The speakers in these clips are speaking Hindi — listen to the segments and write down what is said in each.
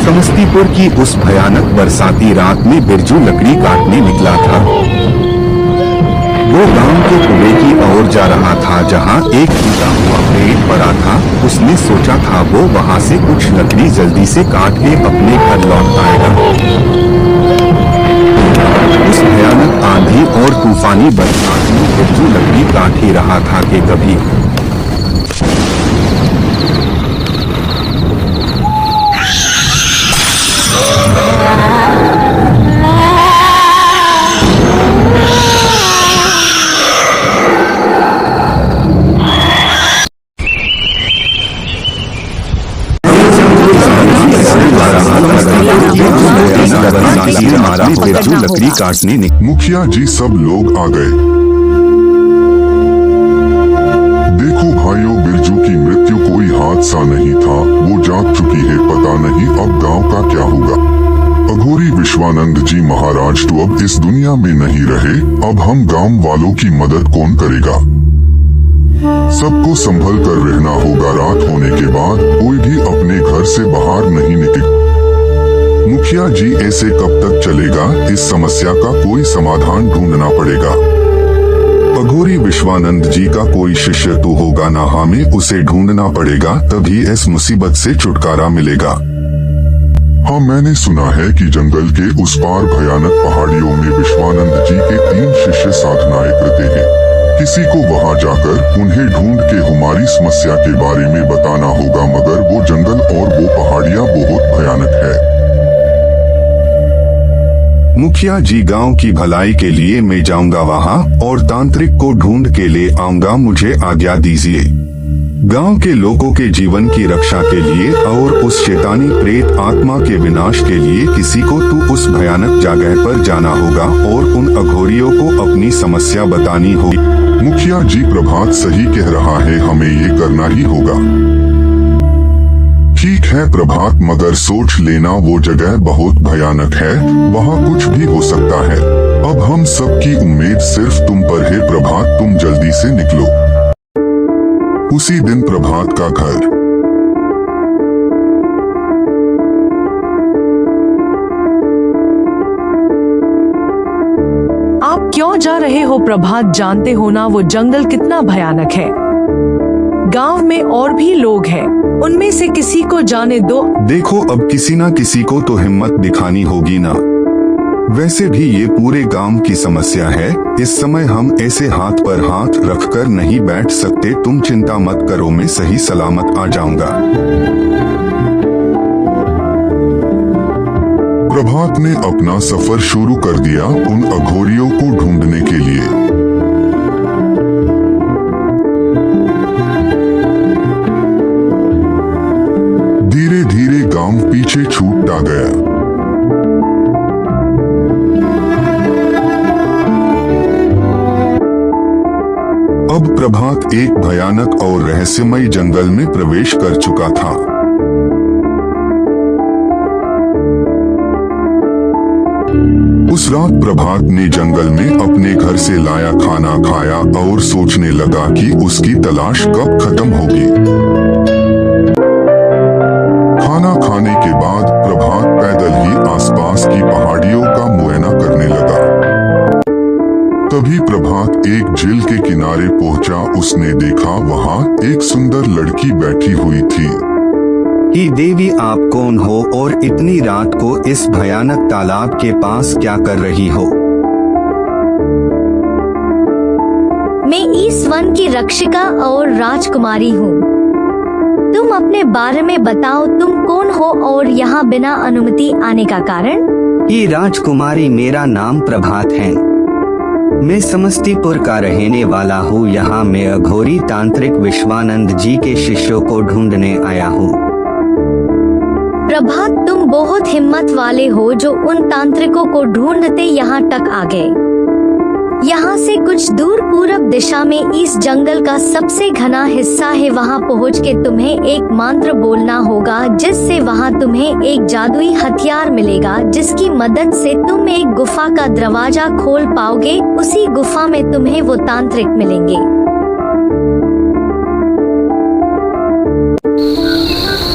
समस्तीपुर की उस भयानक बरसाती रात में बिरजू लकड़ी काटने निकला था। वो गांव के कुएं की ओर जा रहा था जहां एक टूटा हुआ पेड़ पड़ा था। उसने सोचा था वो वहां से कुछ लकड़ी जल्दी से काट के अपने घर लौट आएगा। उस भयानक आंधी और तूफानी बरसात में बिरजू लकड़ी काट ही रहा था कि कभी बिरजू लकड़ी काटने मुखिया जी सब लोग आ गए। देखो भाइयों, बिरजू की मृत्यु कोई हादसा नहीं था, वो जाग चुकी है। पता नहीं अब गांव का क्या होगा। अघोरी विश्वानंद जी महाराज तो अब इस दुनिया में नहीं रहे। अब हम गांव वालों की मदद कौन करेगा? सबको संभल कर रहना होगा। रात होने के बाद कोई भी अपने घर से बाहर नहीं निकले। मुखिया जी, ऐसे कब तक चलेगा? इस समस्या का कोई समाधान ढूंढना पड़ेगा। अघोरी विश्वानंद जी का कोई शिष्य तो होगा ना, हमें उसे ढूंढना पड़ेगा, तभी इस मुसीबत से छुटकारा मिलेगा। हाँ, मैंने सुना है कि जंगल के उस पार भयानक पहाड़ियों में विश्वानंद जी के 3 शिष्य साधनाएं करते हैं। किसी को वहां जाकर उन्हें ढूंढ के हमारी समस्या के बारे में बताना होगा, मगर वो जंगल और वो पहाड़ियां बहुत भयानक है। मुखिया जी, गांव की भलाई के लिए मैं जाऊंगा वहां और तांत्रिक को ढूंढ के ले आऊंगा। मुझे आज्ञा दीजिए। गांव के लोगों के जीवन की रक्षा के लिए और उस शैतानी प्रेत आत्मा के विनाश के लिए किसी को तो उस भयानक जगह पर जाना होगा और उन अघोरियों को अपनी समस्या बतानी होगी। मुखिया जी, प्रभात सही कह रहा है, हमें ये करना ही होगा। ठीक है प्रभात, मगर सोच लेना वो जगह बहुत भयानक है, वहाँ कुछ भी हो सकता है। अब हम सबकी उम्मीद सिर्फ तुम पर है प्रभात, तुम जल्दी से निकलो। उसी दिन प्रभात का घर। आप क्यों जा रहे हो प्रभात? जानते हो ना वो जंगल कितना भयानक है। गांव में और भी लोग हैं, उनमें से किसी को जाने दो। देखो, अब किसी ना किसी को तो हिम्मत दिखानी होगी ना। वैसे भी ये पूरे गांव की समस्या है। इस समय हम ऐसे हाथ पर हाथ रखकर नहीं बैठ सकते। तुम चिंता मत करो, मैं सही सलामत आ जाऊंगा। प्रभात ने अपना सफर शुरू कर दिया उन अघोरियों को ढूंढने के लिए। धीरे धीरे गांव पीछे छूटता गया। अब प्रभात एक भयानक और रहस्यमय जंगल में प्रवेश कर चुका था। उस रात प्रभात ने जंगल में अपने घर से लाया खाना खाया और सोचने लगा कि उसकी तलाश कब खत्म होगी। खाना खाने के बाद प्रभात पैदल ही आसपास की पहाड़ियों का मुआयना करने लगा। तभी प्रभात एक झील के किनारे पहुंचा। उसने देखा वहां एक सुंदर लड़की बैठी हुई थी। ही देवी, आप कौन हो और इतनी रात को इस भयानक तालाब के पास क्या कर रही हो? मैं इस वन की रक्षिका और राजकुमारी हूँ। तुम अपने बारे में बताओ, तुम कौन हो और यहाँ बिना अनुमति आने का कारण? ही राजकुमारी, मेरा नाम प्रभात है। मैं समस्तीपुर का रहने वाला हूँ। यहाँ मैं अघोरी तांत्रिक विश्वानंद जी के शिष्यों को ढूंढने आया हूँ। प्रभात, तुम बहुत हिम्मत वाले हो जो उन तांत्रिकों को ढूंढते यहाँ तक आ गए। यहाँ से कुछ दूर पूरब दिशा में इस जंगल का सबसे घना हिस्सा है। वहाँ पहुँच के तुम्हें एक मंत्र बोलना होगा, जिससे वहाँ तुम्हें एक जादुई हथियार मिलेगा, जिसकी मदद से तुम एक गुफा का दरवाजा खोल पाओगे। उसी गुफा में तुम्हें वो तांत्रिक मिलेंगे।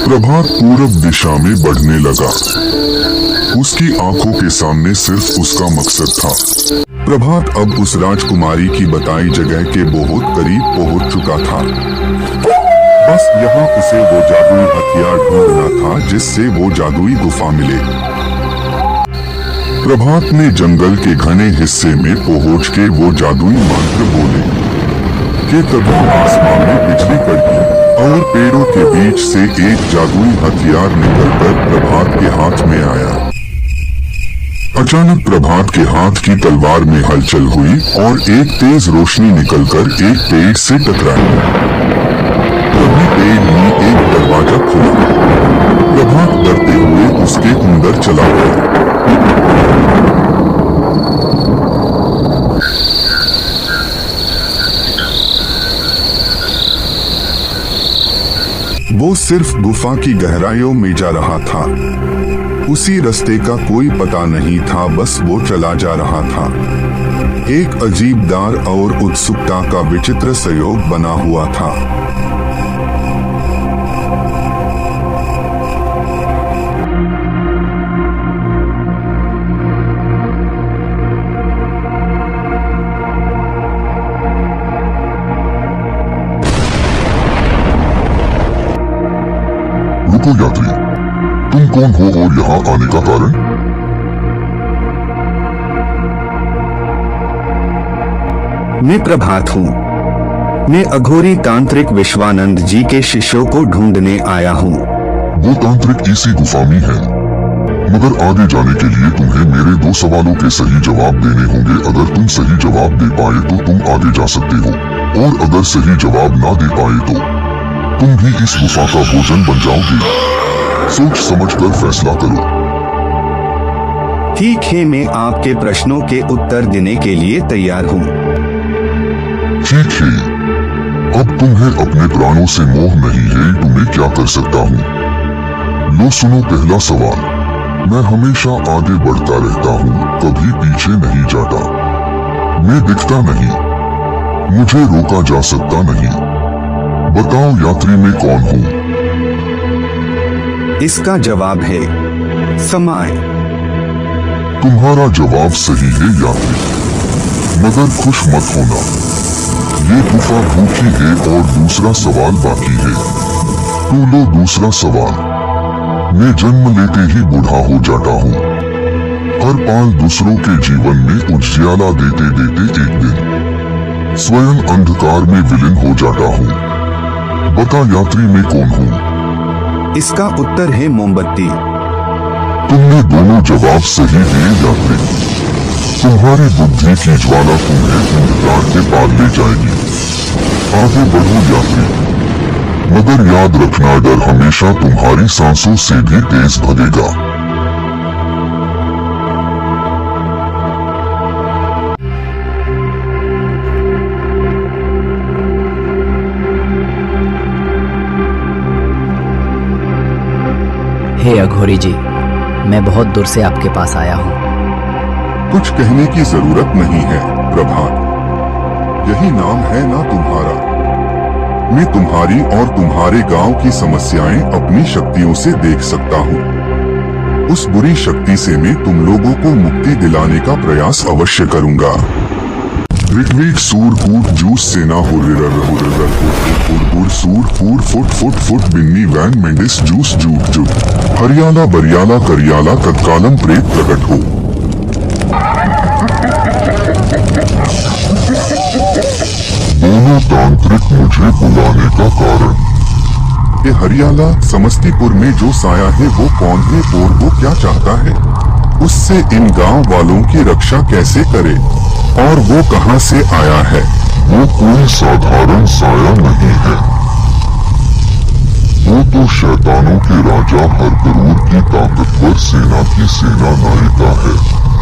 प्रभात पूरब दिशा में बढ़ने लगा। उसकी आंखों के सामने सिर्फ उसका मकसद था। प्रभात अब उस राजकुमारी की बताई जगह के बहुत करीब पहुंच चुका था। बस यहाँ उसे वो जादुई हथियार ढूंढना था जिससे वो जादुई गुफा मिले। प्रभात ने जंगल के घने हिस्से में पहुंच के वो जादुई मंत्र बोले कि तभी आसमान में बिजली कड़की और पेड़ों के बीच से एक जादुई हथियार निकलकर प्रभात के हाथ में आया। अचानक प्रभात के हाथ की तलवार में हलचल हुई और एक तेज रोशनी निकलकर एक पेड़ से टकराई। तभी पेड़ में एक दरवाजा खुला। प्रभात डरते हुए उसके अंदर चला गया। वो सिर्फ गुफा की गहराइयों में जा रहा था। उसी रास्ते का कोई पता नहीं था, बस वो चला जा रहा था। एक अजीब डर और उत्सुकता का विचित्र संयोग बना हुआ था। रुको यात्री, तुम कौन हो और यहाँ आने का कारण? मैं प्रभात हूँ। मैं अघोरी तांत्रिक विश्वानंद जी के शिष्यों को ढूंढने आया हूँ। वो तांत्रिक इसी गुफा में है, मगर आगे जाने के लिए तुम्हें मेरे 2 सवालों के सही जवाब देने होंगे। अगर तुम सही जवाब दे पाए तो तुम आगे जा सकते हो, और अगर सही जवाब ना दे पाए तो तुम भी इस गुफा का भोजन बन जाओगे। सोच समझकर फैसला करो। ठीक है, मैं आपके प्रश्नों के उत्तर देने के लिए तैयार हूँ। ठीक है, अब तुम्हें अपने प्राणों से मोह नहीं है, तुम्हें क्या कर सकता हूँ। लो सुनो पहला सवाल। मैं हमेशा आगे बढ़ता रहता हूँ, कभी पीछे नहीं जाता। मैं दिखता नहीं, मुझे रोका जा सकता नहीं। बताओ यात्री मैं कौन हूँ? इसका जवाब है समय। तुम्हारा जवाब सही है यात्री, मगर खुश मत होना। ये गुफा भूखी है और दूसरा सवाल बाकी है। तो लो दूसरा सवाल। मैं जन्म लेते ही बूढ़ा हो जाता हूँ। हर पल दूसरों के जीवन में उजियाला देते देते एक दिन स्वयं अंधकार में विलीन हो जाता हूँ। बता यात्री मैं कौन हूँ? इसका उत्तर है मोमबत्ती। तुमने दोनों जवाब सही दिए यात्री। तुम्हारी बुद्धि की ज्वाला तुम्हें अंधकार के पार ले जाएगी। आगे बढ़ो यात्री, मगर याद रखना डर हमेशा तुम्हारी सांसों से भी तेज भगेगा। हे अघोरी जी, मैं बहुत दूर से आपके पास आया हूँ। कुछ कहने की जरूरत नहीं है प्रभात, यही नाम है ना तुम्हारा। मैं तुम्हारी और तुम्हारे गांव की समस्याएं अपनी शक्तियों से देख सकता हूँ। उस बुरी शक्ति से मैं तुम लोगों को मुक्ति दिलाने का प्रयास अवश्य करूंगा। ऋग्वेद सूर कूट जूस सेना सूर फूड फुट फुट फुट बिन्नी वैन मेंडिस जूस जूट जूट हरियाला बरियाला करियाला तत्कालम प्रेत प्रकट हो। दोनों तांत्रिक मुझे बुलाने का कारण? ये हरियाला समस्तीपुर में जो साया है वो कौन है और वो क्या चाहता है? उससे इन गांव वालों की रक्षा कैसे करे और वो कहां से आया है? वो कोई साधारण साया नहीं है, वो तो शैतानों के राजा हरगरूर की ताकतवर सेना की सेना नायिका है,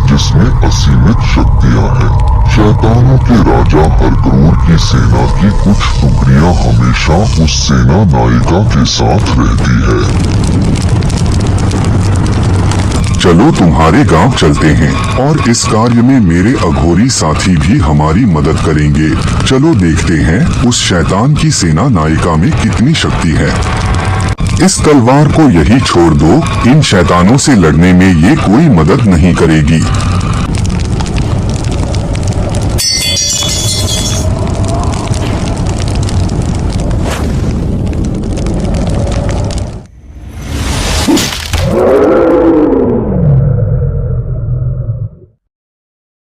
जिसमें असीमित शक्तियां हैं। शैतानों के राजा हरगरूर की सेना की कुछ टुकड़ियां हमेशा उस सेना नायिका के साथ रहती है। चलो तुम्हारे गांव चलते हैं और इस कार्य में मेरे अघोरी साथी भी हमारी मदद करेंगे। चलो देखते हैं उस शैतान की सेना नायिका में कितनी शक्ति है। इस तलवार को यही छोड़ दो, इन शैतानों से लड़ने में ये कोई मदद नहीं करेगी।